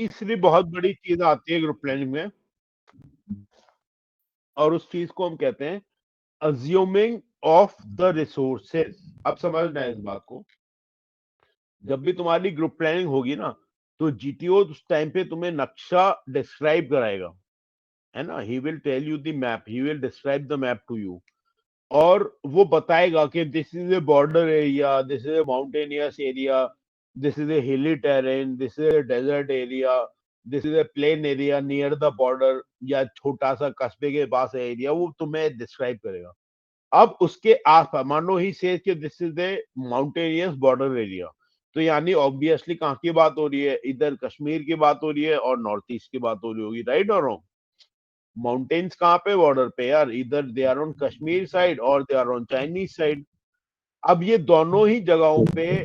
तीसरी बहुत बड़ी चीज आती है ग्रुप प्लानिंग में, और उस चीज को हम कहते हैं अज्यूमिंग ऑफ द रिसोर्सेज। अब समझना है इस बात को। जब भी तुम्हारी ग्रुप प्लानिंग होगी ना, तो जीटीओ उस टाइम पे तुम्हें नक्शा डिस्क्राइब कराएगा, है ना। He will tell you the map, he will describe the map to you, और वो बताएगा कि this is a border area, this is a mountainous area, this is a hilly terrain, this is a desert area, this is a plain area near the border, या छोटा सा कस्बे के पास area, वो तुम्हें डिस्क्राइब करेगा। अब उसके आस पास मानो ही से कि this is a mountainous border area, तो यानी ऑब्वियसली कहाँ की बात हो रही है, इधर कश्मीर की बात हो रही है और नॉर्थ ईस्ट की बात हो रही होगी, राइट और रॉन्ग। माउंटेन्स कहाँ पे बॉर्डर पे यार, इधर they are on Kashmir side और they are on Chinese side. अब ये दोनों ही जगहों पे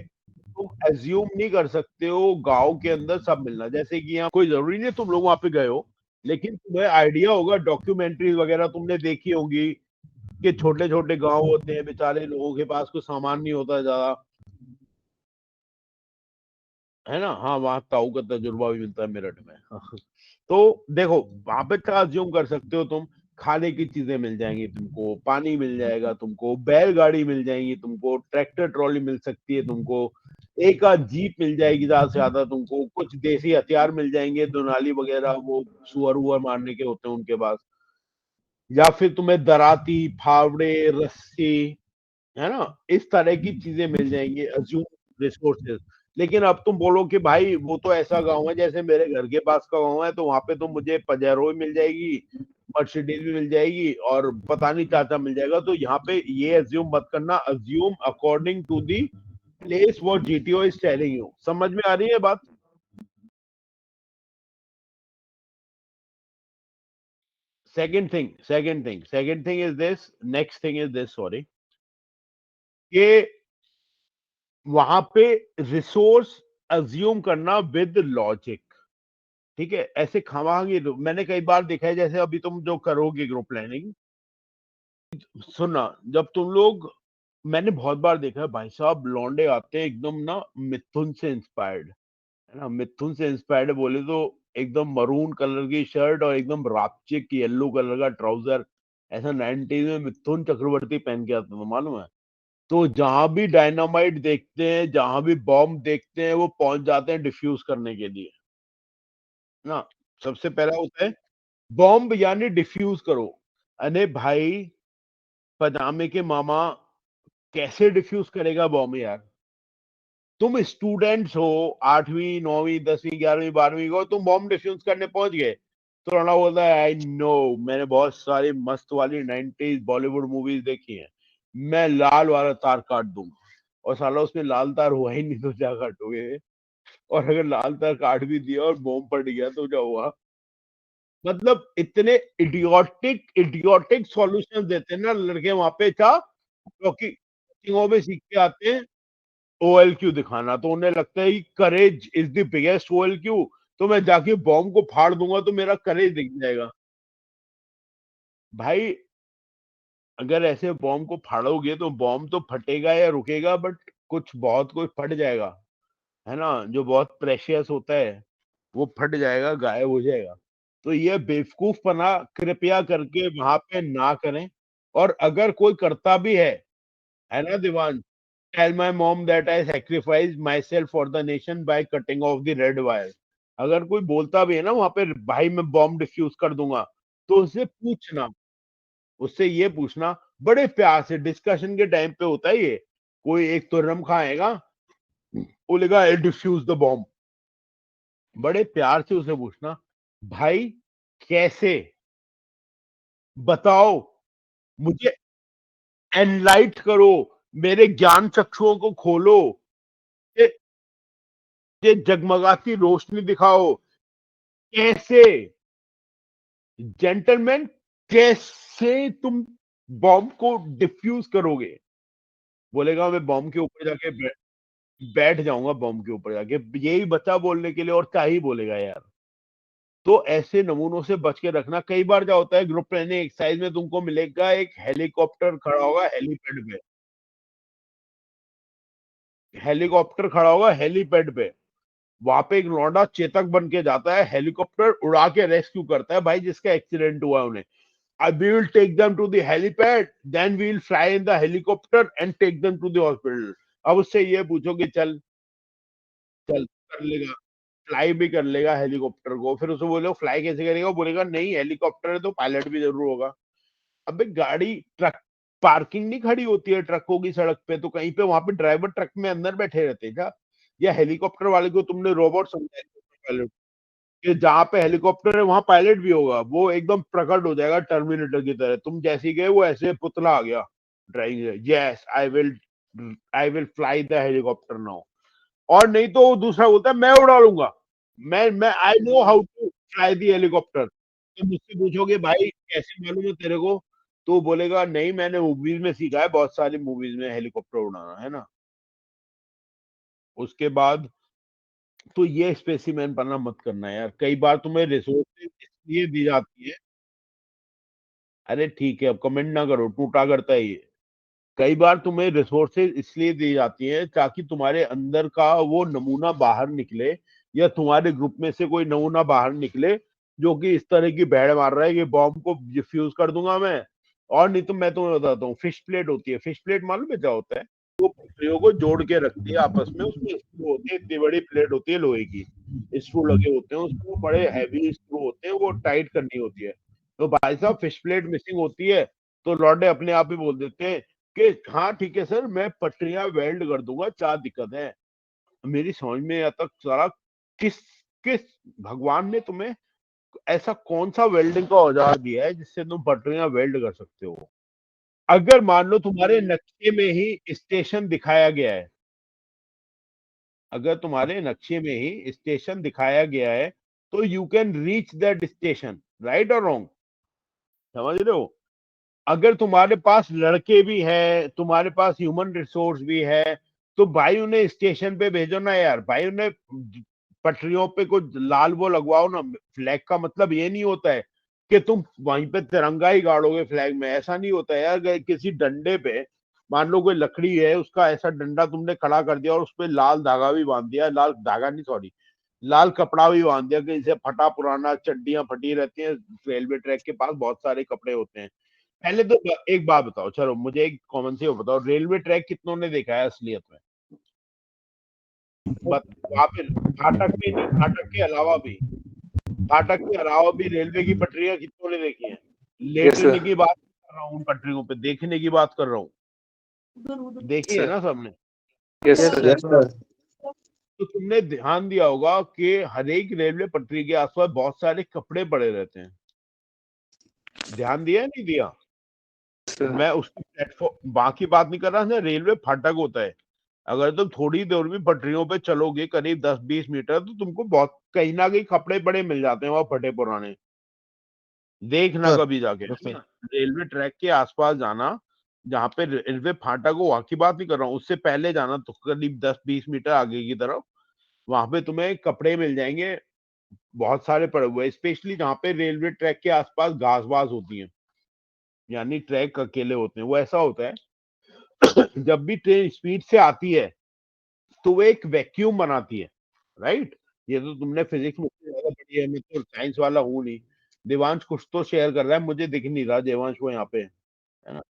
तुम एज्यूम नहीं कर सकते हो गांव के अंदर सब मिलना, जैसे कि यहाँ कोई जरूरी नहीं तुम लोग वहां पे गए हो, लेकिन तुम्हें आइडिया होगा, डॉक्यूमेंट्रीज वगैरह तुमने देखी होंगी कि छोटे छोटे गांव होते हैं, बेचारे लोगों के पास कोई सामान नहीं होता ज्यादा, है ना। हाँ, वहां ताऊ का तजुर्बा भी मिलता है मेरठ में। तो देखो, वहां पे क्या अज्यूम कर सकते हो तुम, खाने की चीजें मिल जाएंगी तुमको, पानी मिल जाएगा तुमको, बैलगाड़ी मिल जाएंगी तुमको, ट्रैक्टर ट्रॉली मिल सकती है तुमको, एक आध जीप मिल जाएगी ज्यादा से ज्यादा तुमको, कुछ देसी हथियार मिल जाएंगे, दुनाली वगैरह, वो सुअर वुअर मारने के होते हैं उनके पास, या फिर तुम्हें दराती, फावड़े, रस्सी, है ना, इस तरह की चीजें मिल जाएंगी अज्यूम रिसोर्सेज। लेकिन अब तुम बोलो कि भाई वो तो ऐसा गांव है जैसे मेरे घर के पास का गांव है, तो वहां पे तो मुझे पजेरो मिल जाएगी, मर्सिडीज भी मिल जाएगी और पता नहीं चाचा मिल जाएगा, तो यहाँ पे ये अज्यूम मत करना, assume according to the place what GTO is telling you. समझ में आ रही है बात। Second thing is this, next thing is this, sorry, कि वहां पे रिसोर्स अज्यूम करना विद लॉजिक। ठीक है, ऐसे खवाएंगे, मैंने कई बार देखा है, जैसे अभी तुम जो करोगे ग्रुप प्लानिंग, सुनना, जब तुम लोग, मैंने बहुत बार देखा है भाई साहब, लौंडे आते हैं एकदम ना मिथुन से इंस्पायर्ड, है ना, मिथुन से इंस्पायर्ड बोले तो एकदम मरून कलर की शर्ट और एकदम रापचिक येलो कलर का ट्राउजर, ऐसा 90s में मिथुन चक्रवर्ती पहन के आता था, मालूम है। तो जहां भी डायनामाइट देखते हैं, जहां भी बॉम्ब देखते हैं, वो पहुंच जाते हैं डिफ्यूज करने के लिए ना। सबसे पहला होता है बॉम्ब, यानी डिफ्यूज करो। अरे भाई, पजामे के मामा कैसे डिफ्यूज करेगा बॉम्ब यार। तुम स्टूडेंट्स हो, 8वीं 9वीं 10वीं 11वीं 12वीं को, तुम बॉम्ब डिफ्यूज करने पहुंच गए, तो राणा बोलता है आई नो, मैंने बहुत सारी मस्त वाली 90s बॉलीवुड मूवीज देखी हैं, मैं लाल वाला तार काट दूंगा। और साला उसमें लाल तार हुआ ही नहीं तो क्या काटोगे। और अगर लाल तार काट भी दिया और बॉम्ब पड़ गया तो क्या हुआ। मतलब इतने इडियोटिक इडियोटिक सॉल्यूशन देते हैं ना लड़के वहां पे, क्या, क्योंकि कोचिंगों में सीख के आते हैं OLQ दिखाना, तो उन्हें लगता है कि courage is the biggest OLQ, तो मैं जाके बॉम्ब को फाड़ दूंगा तो मेरा करेज दिख जाएगा। भाई, अगर ऐसे बॉम्ब को फाड़ोगे तो बॉम्ब तो फटेगा या रुकेगा, बट कुछ फट जाएगा, है ना, जो बहुत प्रेशियस होता है वो फट जाएगा, गायब हो जाएगा। तो ये बेवकूफपना कृपया करके वहां पे ना करें। और अगर कोई करता भी है ना Diwan, tell my mom that I sacrifice myself for the nation by cutting off the red wire. अगर कोई बोलता भी है ना वहां पे, भाई मैं बॉम्ब डिफ्यूज कर दूंगा, तो उससे पूछना, उससे ये पूछना, बड़े प्यार से डिस्कशन के टाइम पे होता है ये, कोई एक तुर्रम खाएगा, बोलेगा डिफ्यूज द बॉम्ब, बड़े प्यार से उसे पूछना, भाई कैसे, बताओ, मुझे एनलाइट करो, मेरे ज्ञान चक्षुओं को खोलो, ये ये जगमगाती रोशनी दिखाओ, कैसे, जेंटलमैन, कैसे तुम बॉम्ब को डिफ्यूज करोगे। बोलेगा मैं बॉम्ब के ऊपर जाके बैठ जाऊंगा, बॉम्ब के ऊपर जाके, यही बचा बोलने के लिए, और क्या ही बोलेगा यार। तो ऐसे नमूनों से बच के रखना। कई बार क्या होता है, ग्रुप ट्रेनिंग एक्सरसाइज में तुमको मिलेगा एक हेलीकॉप्टर खड़ा होगा हेलीपैड पे, हेलीकॉप्टर खड़ा होगा हेलीपैड पे, वहां पे एक लौंडा चेतक बन के जाता है, हेलीकॉप्टर उड़ा के रेस्क्यू करता है भाई जिसका एक्सीडेंट हुआ है उन्हें। We will take them to the helipad, then we will fly in the helicopter and take them to the hospital. अब उससे ये पूछो कि चल चल कर लेगा, फ्लाई भी कर लेगा हेलीकॉप्टर को, फिर उसे बोलो फ्लाई कैसे करेगा, वो बोलेगा नहीं हेलीकॉप्टर है तो पायलट भी जरूर होगा। अबे गाड़ी ट्रक पार्किंग नहीं खड़ी होती है ट्रकों की सड़क पे, तो कहीं पे वहां पे ड्राइवर ट्रक में अंदर बैठे रहते हैं क्या? या हेलीकॉप्टर वाले को तुमने रोबोट समझा है कि जहां पे हेलीकॉप्टर है वहां पायलट भी होगा, वो एकदम प्रकट हो जाएगा टर्मिनेटर की तरह, तुम जैसे ही गए वो ऐसे पुतला आ गया drawing, yes I will fly the helicopter now. और नहीं तो वो दूसरा बोलता है मैं उड़ा लूंगा, मैं I know how to fly the helicopter. तो मुझसे पूछोगे भाई कैसे मालूम है तेरे को, तो बोलेगा नहीं मैंने मूवीज में सीखा है, बहुत सारी मूवीज में हेलीकॉप्टर उड़ाना है ना। उसके बाद तो ये स्पेसिमेन बनना मत करना यार, कई बार तुम्हें रिसोर्सेज इसलिए दी जाती है। अरे ठीक है अब कमेंट ना करो, टूटा करता है ये। कई बार तुम्हें रिसोर्सेज इसलिए दी जाती है ताकि तुम्हारे अंदर का वो नमूना बाहर निकले, या तुम्हारे ग्रुप में से कोई नमूना बाहर निकले जो कि इस तरह की भैड़ मार रहा है कि बॉम्ब को डिफ्यूज कर दूंगा मैं। और नहीं तो मैं तुम्हें बताता हूँ, फिश प्लेट होती है, फिश प्लेट मालूम है क्या होता है? वो पटरियों को जोड़ के रखती है आपस में, उसमें स्क्रू होती है, इतनी बड़ी प्लेट होती है लोहे की, स्क्रू लगे होते हैं उसमें, बड़े हैवी स्क्रू होते हैं, वो टाइट करनी होती है। तो भाई साहब फिश प्लेट मिसिंग होती है, तो लौंडे अपने आप ही बोल देते हैं कि हाँ ठीक है सर मैं पटरियां वेल्ड कर दूंगा, क्या दिक्कत है। मेरी समझ में आता सारा किस किस भगवान ने तुम्हें ऐसा कौन सा वेल्डिंग का औजार दिया है जिससे तुम पटरियां वेल्ड कर सकते हो? अगर मान लो तुम्हारे नक्शे में ही स्टेशन दिखाया गया है, अगर तुम्हारे नक्शे में ही स्टेशन दिखाया गया है, तो you can reach that station, right और रॉन्ग, समझ रहे हो? अगर तुम्हारे पास लड़के भी है, तुम्हारे पास ह्यूमन रिसोर्स भी है, तो भाई उन्हें स्टेशन पे भेजो ना यार, भाई उन्हें पटरियों पे कुछ लाल वो लगवाओ ना। फ्लैग का मतलब ये नहीं होता है कि तुम वहीं पे तिरंगा ही गाड़ोगे फ्लैग में, ऐसा नहीं होता है यार। अगर किसी डंडे पे मान लो कोई लकड़ी है, उसका ऐसा डंडा तुमने खड़ा कर दिया और उस पर लाल धागा भी बांध दिया, लाल धागा नहीं सॉरी, लाल कपड़ा भी बांध दिया कि इसे फटा पुराना, चड्डियां फटी रहती हैं, रेलवे ट्रैक के पास बहुत सारे कपड़े होते हैं। पहले तो एक बात बताओ, चलो मुझे एक कॉमन सी बताओ, रेलवे ट्रैक कितनों ने देखा है असलियत में? बट वहां पे फाटक में नहीं, फाटक के अलावा भी, फाटक के अलावा भी रेलवे की पटरियां कितनों ने देखी हैं? यस लेटने सर। की बात कर रहा हूँ, उन पटरियों पे देखने की बात कर रहा हूँ, देखी है सर ना सबने? Yes sir. Yes sir. तो तुमने ध्यान दिया होगा कि हर एक रेलवे पटरी के आसपास बहुत सारे कपड़े पड़े रहते हैं, ध्यान दिया नहीं दिया? सर मैं उसकी प्लेटफॉर्म बाकी बात नहीं कर रहा था, रेलवे फाटक होता है, अगर तुम थोड़ी देर भी पटरियों पे चलोगे करीब 10-20 मीटर, तो तुमको बहुत कहीं ना कहीं कपड़े बड़े मिल जाते हैं वहां फटे पुराने, देखना सर कभी जाके, है ना? रेलवे ट्रैक के आसपास जाना, जहाँ पे रेलवे फाटक हो, वहां की बात नहीं कर रहा हूँ, उससे पहले जाना तो करीब 10-20 मीटर आगे की तरफ, वहां पे तुम्हें कपड़े मिल जाएंगे बहुत सारे पड़े हुए, स्पेशली जहाँ पे रेलवे ट्रैक के आसपास घास वास होती है, यानी ट्रैक अकेले होते हैं। वो ऐसा होता है जब भी ट्रेन स्पीड से आती है तो वो एक वैक्यूम बनाती है, राइट? ये तो तुमने फिजिक्स मुझसे ज्यादा पढ़ी है, मैं तो साइंस वाला हूँ नहीं। देवांश कुछ तो शेयर कर रहा है, मुझे दिख नहीं रहा देवांश को यहाँ पे, है ना?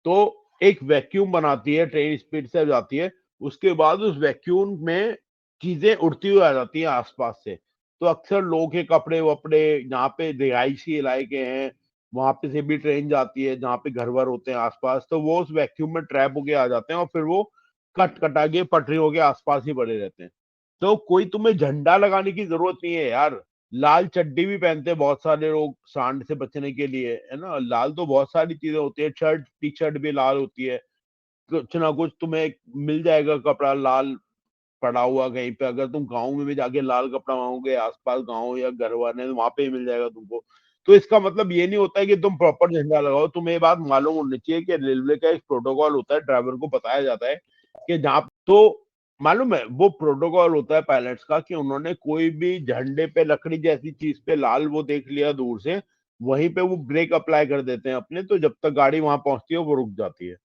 तो एक वैक्यूम बनाती है, ट्रेन स्पीड से जाती है, उसके बाद उस वैक्यूम में चीजें उड़ती हुई आ जाती हैं आसपास से। तो अक्सर लोगों के कपड़े वपड़े, जहाँ पे रिहायशी इलाके हैं वहां पे से भी ट्रेन जाती है, जहाँ पे घर वर होते हैं आसपास, तो वो उस वैक्यूम में ट्रैप होके आ जाते हैं और फिर वो कट कटा के पटरियों के आसपास ही पड़े रहते हैं। तो कोई तुम्हें झंडा लगाने की जरूरत नहीं है यार। लाल चड्डी भी पहनते हैं बहुत सारे लोग सांड से बचने के लिए, है ना? लाल तो बहुत सारी चीजें होती है, शर्ट टी शर्ट भी लाल होती है, कुछ ना कुछ तुम्हें मिल जाएगा कपड़ा लाल पड़ा हुआ कहीं पे, अगर तुम गाँव में भी जाके लाल कपड़ा मांगोगे आसपास गाँव या घर वाले, तो वहां पे ही मिल जाएगा तुमको। तो इसका मतलब ये नहीं होता है कि तुम प्रॉपर झंडा लगाओ, तुम्हें ये बात मालूम होनी चाहिए कि रेलवे का एक प्रोटोकॉल होता है, ड्राइवर को बताया जाता है कि जहाँ तो मालूम है वो प्रोटोकॉल होता है पायलट्स का कि उन्होंने कोई भी झंडे पे लकड़ी जैसी चीज पे लाल वो देख लिया दूर से, वहीं पे वो ब्रेक अप्लाई कर देते हैं अपने, तो जब तक गाड़ी वहां पहुंचती है वो रुक जाती है।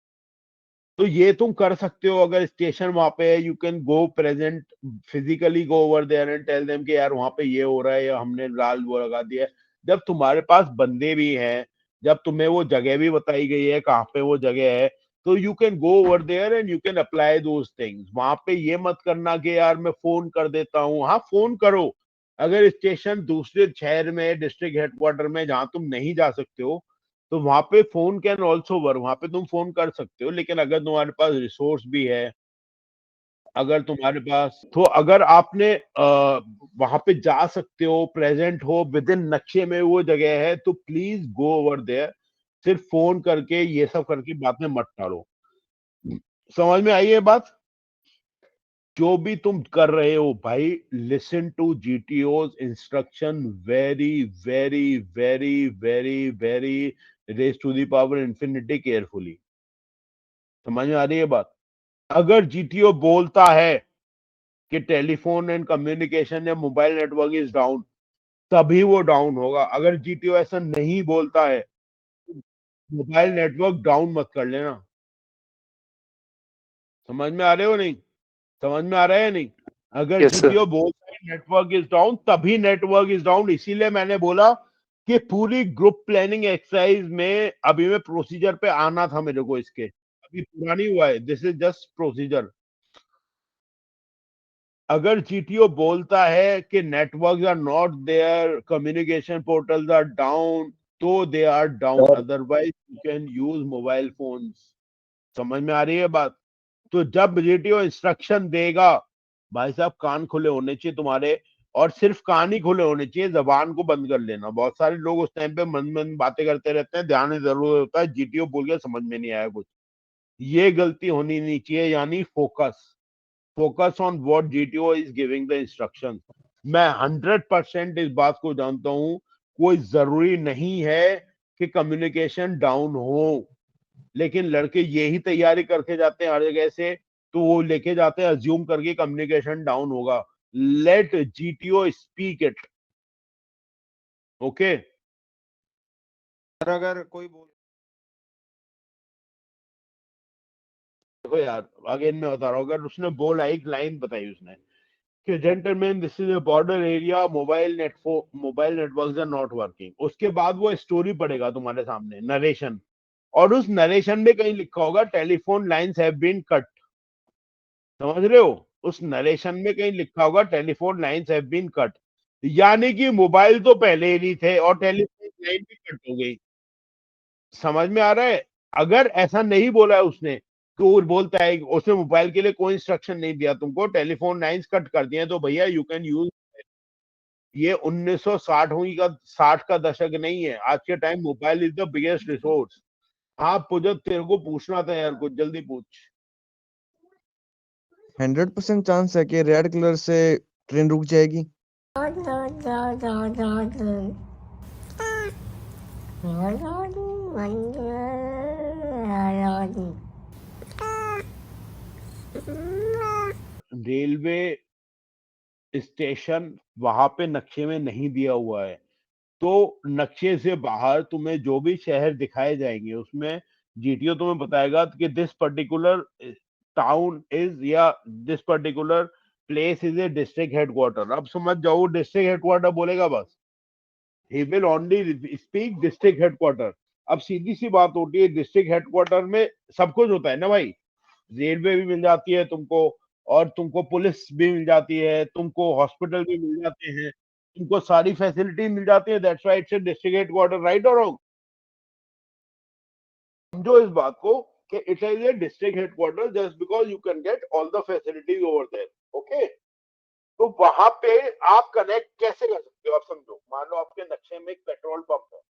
तो ये तुम कर सकते हो। अगर स्टेशन वहां पे है, you can go present, physically go over there and tell them कि यार वहां पे ये हो रहा है या हमने लाल वो लगा दिया है। जब तुम्हारे पास बंदे भी हैं, जब तुम्हें वो जगह भी बताई गई है कहाँ पे वो जगह है, तो you can go over there and you can apply those things. वहां पे ये मत करना कि यार मैं फोन कर देता हूँ। हाँ, फोन करो। अगर स्टेशन दूसरे शहर में, डिस्ट्रिक्ट हेडक्वार्टर में, जहां तुम नहीं जा सकते हो, तो वहां पे फोन कैन ऑल्सो वर्क, वहां पे तुम फोन कर सकते हो। लेकिन अगर तुम्हारे पास रिसोर्स भी है, अगर तुम्हारे पास, तो अगर आपने वहां पे जा सकते हो, प्रेजेंट हो, विद इन नक्शे में वो जगह है, तो प्लीज गो ओवर देयर। सिर्फ फोन करके ये सब करके बात में मत टालो। समझ में आई ये बात? जो भी तुम कर रहे हो भाई, listen to GTO instruction very very very very very, raise to the power infinity, carefully. समझ में आ रही है बात? अगर जीटीओ बोलता है कि टेलीफोन एंड कम्युनिकेशन या मोबाइल नेटवर्क इज डाउन, तभी वो डाउन होगा। अगर जीटीओ ऐसा नहीं बोलता है, मोबाइल नेटवर्क डाउन मत कर लेना। समझ में आ रहे हो नहीं? समझ में आ रहा है नहीं? अगर yes sir, जीटीओ बोलता है नेटवर्क इज डाउन, तभी नेटवर्क इज डाउन। इसीलिए मैंने बोला कि पूरी ग्रुप प्लानिंग एक्सरसाइज में अभी मैं प्रोसीजर पे आना था मेरे को इसके। अभी पूरा नहीं हुआ है, दिस इज जस्ट प्रोसीजर। अगर जीटीओ बोलता है कि network are not there, communication portals are down, तो they are down, otherwise you can use mobile phones. समझ में आ रही है बात? तो जब जीटीओ इंस्ट्रक्शन देगा, भाई साहब कान खुले होने चाहिए तुम्हारे। और सिर्फ कान ही खुले होने चाहिए, जबान को बंद कर लेना। बहुत सारे लोग उस टाइम पे मन मन बातें करते रहते हैं, ध्यान जरूर होता है, जीटीओ बोल के समझ में नहीं आया कुछ। ये गलती होनी नहीं चाहिए। यानी focus, focus on what GTO is giving the instruction. मैं 100% इस बात को जानता हूं, कोई जरूरी नहीं है कि कम्युनिकेशन डाउन हो, लेकिन लड़के यही तैयारी करके जाते हैं हर जगह से, तो वो लेके जाते हैं अज्यूम करके कम्युनिकेशन डाउन होगा। Let GTO speak it. Okay? अगर कोई बोल देखो यार, अगेन मैं बता रहा हूँ, अगर उसने बोला, एक लाइन बताई उसने कि gentleman this is a border area, mobile networks are not working, उसके बाद वो स्टोरी पड़ेगा तुम्हारे सामने, नरेशन। और उस नरेशन में कहीं लिखा होगा telephone lines have been cut. समझ रहे हो? उस नरेशन में कहीं लिखा होगा telephone lines have been cut, यानी कि मोबाइल तो पहले ही नहीं थे और टेलीफोन लाइन भी कट हो गई। समझ में आ रहा है? अगर ऐसा नहीं बोला है उसने, तो वो बोलता है उसने मोबाइल के लिए कोई इंस्ट्रक्शन नहीं दिया तुमको, टेलीफोन लाइंस कट कर दिए, तो भैया यू कैन यूज। ये 1960 हुई का, 60 का दशक नहीं है। आज के time mobile is the biggest resource. हाँ पूजो, तेरे को पूछना था यार, कुछ जल्दी पूछ। 100% चांस है कि रेड कलर से ट्रेन रुक जाएगी। रेलवे स्टेशन वहां पे नक्शे में नहीं दिया हुआ है, तो नक्शे से बाहर तुम्हें जो भी शहर दिखाए जाएंगे, उसमें जीटीओ तुम्हें बताएगा कि दिस पर्टिकुलर टाउन इज, या this particular place is a district headquarter. अब समझ जाओ, डिस्ट्रिक्ट हेडक्वार्टर बोलेगा बस, he will only speak district headquarter. अब सीधी सी बात होती है, डिस्ट्रिक्ट हेडक्वार्टर में सब कुछ होता है ना भाई। रेलवे भी मिल जाती है तुमको, और तुमको पुलिस भी मिल जाती है, तुमको हॉस्पिटल भी मिल जाते हैं, तुमको सारी फैसिलिटी मिल जाती है। That's why it's a district headquarter, right और रॉन्ग? समझो इस बात को कि it is a district headquarter just because you can get all the facilities over there. Okay? तो वहां पे आप कनेक्ट कैसे कर सकते हो? आप समझो, मान लो आपके नक्शे में एक पेट्रोल पंप है,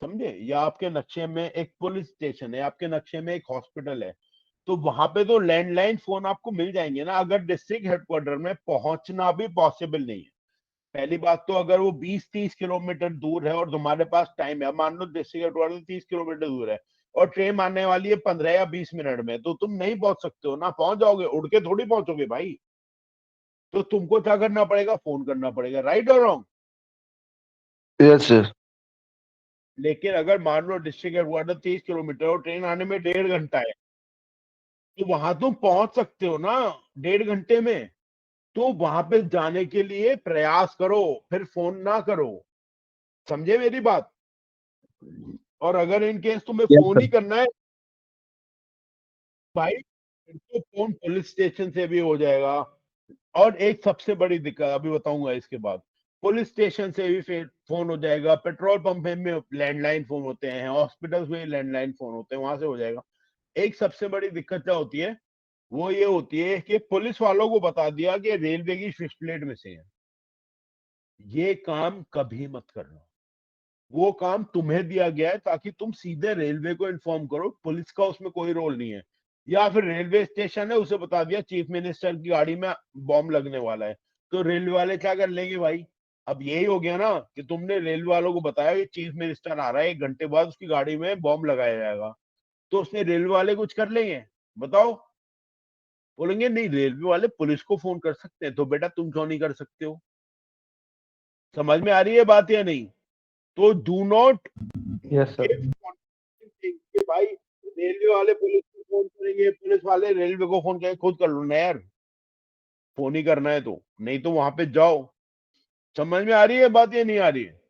समझे, या आपके नक्शे में एक पुलिस स्टेशन है, आपके नक्शे में एक हॉस्पिटल है, तो वहां पे तो लैंडलाइन फोन आपको मिल जाएंगे ना। अगर डिस्ट्रिक्ट हेडक्वार्टर में पहुंचना भी पॉसिबल नहीं है, पहली बात तो अगर वो 20-30 किलोमीटर दूर है और तुम्हारे पास टाइम है, मान लो डिस्ट्रिक्ट हेडक्वार्टर 30 किलोमीटर दूर है और ट्रेन आने वाली है 15 या 20 मिनट में, तो तुम नहीं पहुंच सकते हो ना। पहुंच जाओगे, उड़ के थोड़ी पहुंचोगे भाई। तो तुमको क्या करना पड़ेगा? फोन करना पड़ेगा, राइट और रॉन्ग? yes sir, लेकिन अगर मान लो डिस्ट्रिक्ट हेडक्वार्टर 30 किलोमीटर और ट्रेन आने में 1.5 घंटा है, तो वहां तुम पहुंच सकते हो ना 1.5 घंटे में। तो वहां पे जाने के लिए प्रयास करो, फिर फोन ना करो। समझे मेरी बात? और अगर इन केस तुम्हें यस फोन सर। ही करना है भाई, फिर तो फोन पुलिस स्टेशन से भी हो जाएगा। और एक सबसे बड़ी दिक्कत अभी बताऊंगा इसके बाद, पुलिस स्टेशन से भी फिर फोन हो जाएगा, पेट्रोल पंप में लैंडलाइन फोन होते हैं, हॉस्पिटल्स में लैंडलाइन फोन होते हैं, वहां से हो जाएगा। एक सबसे बड़ी दिक्कत क्या होती है, वो ये होती है कि पुलिस वालों को बता दिया कि रेलवे की फिश प्लेट में से है। ये काम कभी मत करना। वो काम तुम्हें दिया गया है ताकि तुम सीधे रेलवे को इन्फॉर्म करो, पुलिस का उसमें कोई रोल नहीं है। या फिर रेलवे स्टेशन है, उसे बता दिया चीफ मिनिस्टर की गाड़ी में बॉम्ब लगने वाला है, तो रेलवे वाले क्या कर लेंगे भाई? अब यही हो गया ना कि तुमने रेलवे वालों को बताया कि चीफ मिनिस्टर आ रहा है, 1 घंटे बाद उसकी गाड़ी में बॉम्ब लगाया जाएगा। तो उसने रेलवे वाले कुछ कर लेंगे? बताओ। बोलेंगे नहीं, रेलवे वाले पुलिस को फोन कर सकते हैं, तो बेटा तुम क्यों नहीं कर सकते हो? समझ में आ रही है बात या नहीं? तो डू नॉट यस सर। कि भाई रेलवे वाले पुलिस को फोन करेंगे, पुलिस वाले रेलवे को फोन करेंगे, खुद कर लो ना यार। फोन ही करना है तो, नहीं तो वहां पे जाओ। समझ में आ रही है बात या नहीं आ रही है?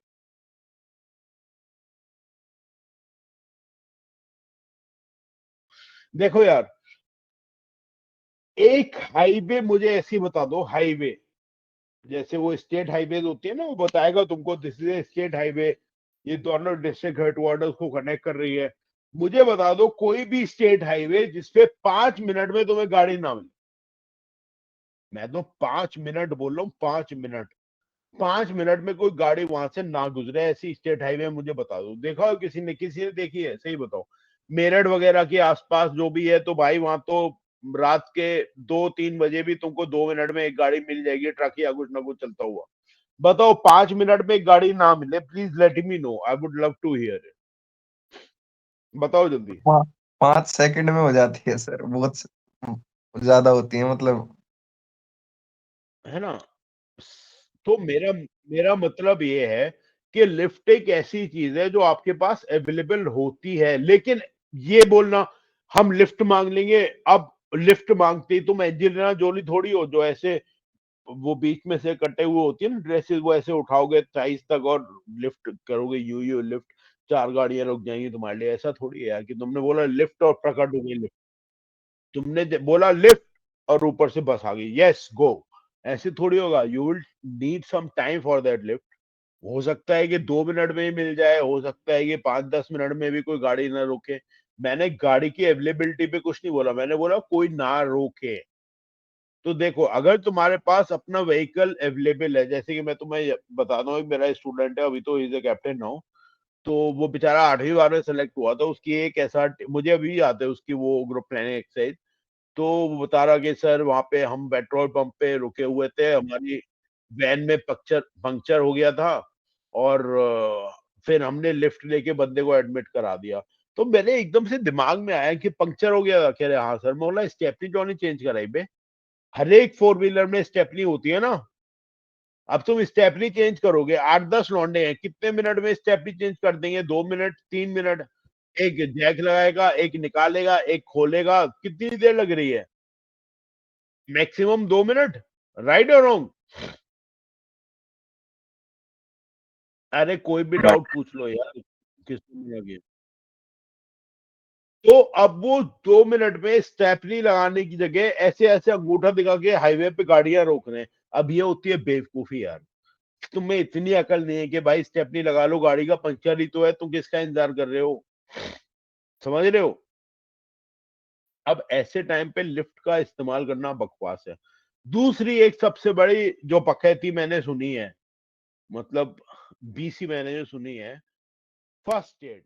देखो यार, एक हाईवे मुझे ऐसी बता दो, हाईवे जैसे वो स्टेट हाईवे होती है ना, वो बताएगा तुमको दिस इज स्टेट हाईवे, ये दोनों डिस्ट्रिक्ट हेडक्वार्टर्स को कनेक्ट कर रही है। मुझे बता दो कोई भी स्टेट हाईवे जिसपे 5 मिनट में तुम्हें गाड़ी ना मिले। मैं तो 5 मिनट बोल रहा हूँ, 5 मिनट। 5 मिनट में कोई गाड़ी वहां से ना गुजरे, ऐसी स्टेट हाईवे मुझे बता दो। देखा हो किसी ने देखी है? सही बताओ। मेरठ वगैरह के आसपास जो भी है, तो भाई वहां तो रात के 2-3 बजे भी तुमको 2 मिनट में एक गाड़ी मिल जाएगी, ट्रक या कुछ ना कुछ चलता हुआ। बताओ 5 मिनट में एक गाड़ी ना मिले, please let me know, I would love to hear it. बताओ जल्दी। 5 सेकंड में हो जाती है सर, बहुत ज्यादा होती है मतलब। है ना? तो मेरा मेरा मतलब ये है कि लिफ्ट एक ऐसी चीज है जो आपके पास अवेलेबल होती है, लेकिन ये बोलना हम लिफ्ट मांग लेंगे, अब लिफ्ट मांगते ही तुम एंजेलिना जोली थोड़ी हो जो ऐसे वो बीच में से कटे हुए होती है ना ड्रेसेस, वो ऐसे उठाओगे साइज तक और लिफ्ट करोगे, यू लिफ्ट, 4 गाड़ियां रुक जाएंगी तुम्हारे लिए। ऐसा थोड़ी है यार कि तुमने बोला लिफ्ट और प्रकट हो गई लिफ्ट। तुमने बोला लिफ्ट और ऊपर से बस आ गई, यस गो। ऐसे थोड़ी होगा, you will need some time for that lift. हो सकता है कि 2 मिनट में ही मिल जाए, हो सकता है कि 5-10 मिनट में भी कोई गाड़ी ना रोके। मैंने गाड़ी की अवेलेबिलिटी पे कुछ नहीं बोला, मैंने बोला कोई ना रोके। तो देखो, अगर तुम्हारे पास अपना व्हीकल अवेलेबल है, जैसे कि मैं तुम्हें बताता हूँ, मेरा स्टूडेंट है अभी, तो इज ए कैप्टन नाउ। तो वो बेचारा 8वीं बार में सेलेक्ट हुआ था, उसकी एक ऐसा मुझे अभी याद है उसकी वो ग्रुप प्लानिंग एक्सरसाइज। तो वो बता रहा कि सर वहां पे हम पेट्रोल पंप पे रुके हुए थे, हमारी वैन में पंक्चर पंक्चर हो गया था, और फिर हमने लिफ्ट लेके बंदे को एडमिट करा दिया। तो मेरे एकदम से दिमाग में आया कि पंक्चर हो गया था। कह रहे हाँ सर। मैं बोला स्टेपनी क्यों नहीं चेंज कराई बे? हर एक 4 व्हीलर में स्टेपनी होती है ना। अब तुम स्टेपनी चेंज करोगे, 8-10 लौंडे हैं, कितने मिनट में स्टेपनी चेंज कर देंगे? 2 मिनट, 3 मिनट। एक जैक लगाएगा, एक निकालेगा, एक खोलेगा, कितनी देर लग रही है? Maximum 2 minute. राइट और रॉन्ग? अरे कोई भी डाउट पूछ लो यार, किसको लगे। तो अब वो 2 मिनट में स्टेपनी लगाने की जगह ऐसे ऐसे अंगूठा दिखा के हाईवे पे गाड़ियां रोक रहे हैं। अब ये होती है बेवकूफी यार। तुम्हें इतनी अकल नहीं है कि भाई स्टेपनी लगा लो, गाड़ी का पंक्चर ही तो है, तुम किसका इंतजार कर रहे हो? समझ रहे हो? अब ऐसे टाइम पे लिफ्ट का इस्तेमाल करना बकवास है। दूसरी एक सबसे बड़ी जो पकैती मैंने सुनी है, मतलब बीसी मैंने जो सुनी है, फर्स्ट एड।